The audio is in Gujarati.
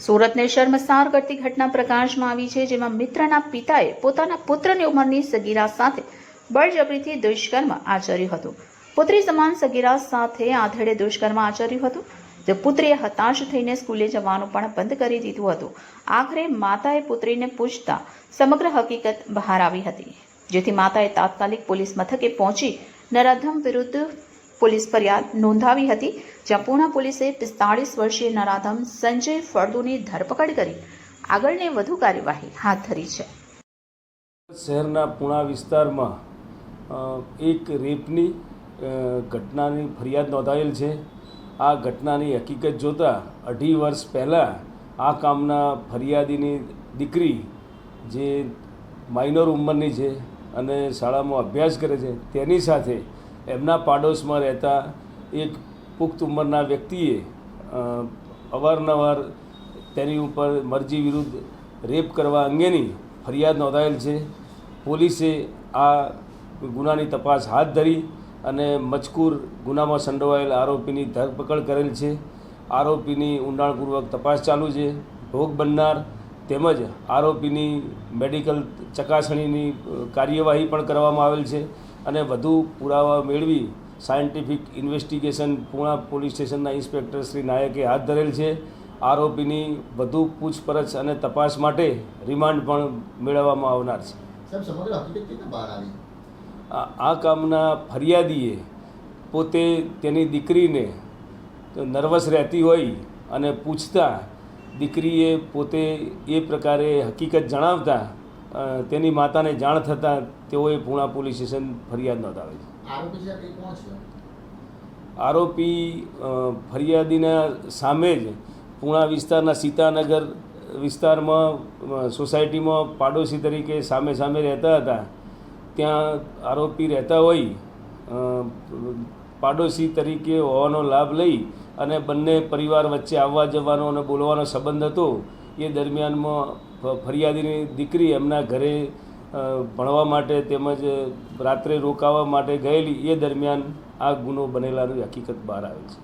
સુરતને શર્મસાર કરતી ઘટના પ્રકાશમાં આવી છે, જેમાં મિત્રના પિતાએ પોતાના પુત્રની ઉંમરની સગીરા સાથે બળજબરીથી દુષ્કર્મ આચર્યું હતું. પુત્રી સમાન સગીરા સાથે આધેડે દુષ્કર્મ આચર્યું હતું. તો પુત્રીએ હતાશ થઈને સ્કૂલે જવાનું પણ બંધ કરી દીધું હતું. આખરે માતાએ પુત્રીને પૂછતા સમગ્ર હકીકત બહાર આવી હતી, જેથી માતાએ તાત્કાલિક પોલીસ મથકે પહોંચી નરાધમ વિરુદ્ધ પોલીસ ફરિયાદ નોંધાવી હતી, જ્યાં પૂણા પોલીસે 45 વર્ષીય નરાધમ સંજય ફળદુની ધરપકડ કરી આગળની વધુ કાર્યવાહી હાથ ધરી છે. શહેરના પૂણા વિસ્તારમાં એક રેપની ઘટનાની ફરિયાદ નોંધાયેલ છે. આ ઘટનાની હકીકત જોતાં 2.5 વર્ષ પહેલાં આ કામના ફરિયાદીની દીકરી, જે માઇનોર ઉંમરની છે અને શાળામાં અભ્યાસ કરે છે, તેની સાથે એમના પાડોશમાં રહેતા એક પુખ્ત ઉંમરના વ્યક્તિએ અવારનવાર તેની ઉપર મરજી વિરુદ્ધ રેપ કરવા અંગેની ફરિયાદ નોંધાયેલ છે. પોલીસે આ ગુનાની તપાસ હાથ ધરી અને મજકૂર ગુનામાં સંડોવાયેલ આરોપીની ધરપકડ કરેલ છે. આરોપીની ઊંડાણપૂર્વક તપાસ ચાલુ છે. ભોગ બનનાર તેમજ આરોપીની મેડિકલ ચકાસણીની કાર્યવાહી પણ કરવામાં આવેલ છે અને વધુ પુરાવા મેળવી સાયન્ટિફિક ઇન્વેસ્ટિગેશન પૂણા પોલીસ સ્ટેશનના ઇન્સ્પેક્ટર શ્રી નાયકે હાથ ધરેલ છે. આરોપીની વધુ પૂછપરછ અને તપાસ માટે રિમાન્ડ પણ મેળવવામાં આવનાર છે. આ કામના ફરિયાદીએ પોતે તેની દીકરીને નર્વસ રહેતી હોય અને પૂછતા દીકરીએ પોતે એ પ્રકારે હકીકત જણાવતા તેની માતાને જાણ થતાં તેઓએ પૂણા પોલીસ સ્ટેશન ફરિયાદ નોંધાવી છે. આરોપી ફરિયાદીના સામે જ પૂણા વિસ્તારના સીતાનગર વિસ્તારમાં સોસાયટીમાં પાડોશી તરીકે સામે રહેતા હતા. ત્યાં આરોપી રહેતા હોય પાડોશી તરીકે હોવાનો લાભ લઈ અને બંને પરિવાર વચ્ચે આવવા જવાનો અને બોલવાનો સંબંધ હતો. એ દરમિયાનમાં ફરિયાદીની દીકરી એમના ઘરે ભણવા માટે તેમજ રાત્રે રોકાવા માટે ગયેલી. એ દરમિયાન આ ગુનો બનેલાની હકીકત બહાર આવે છે.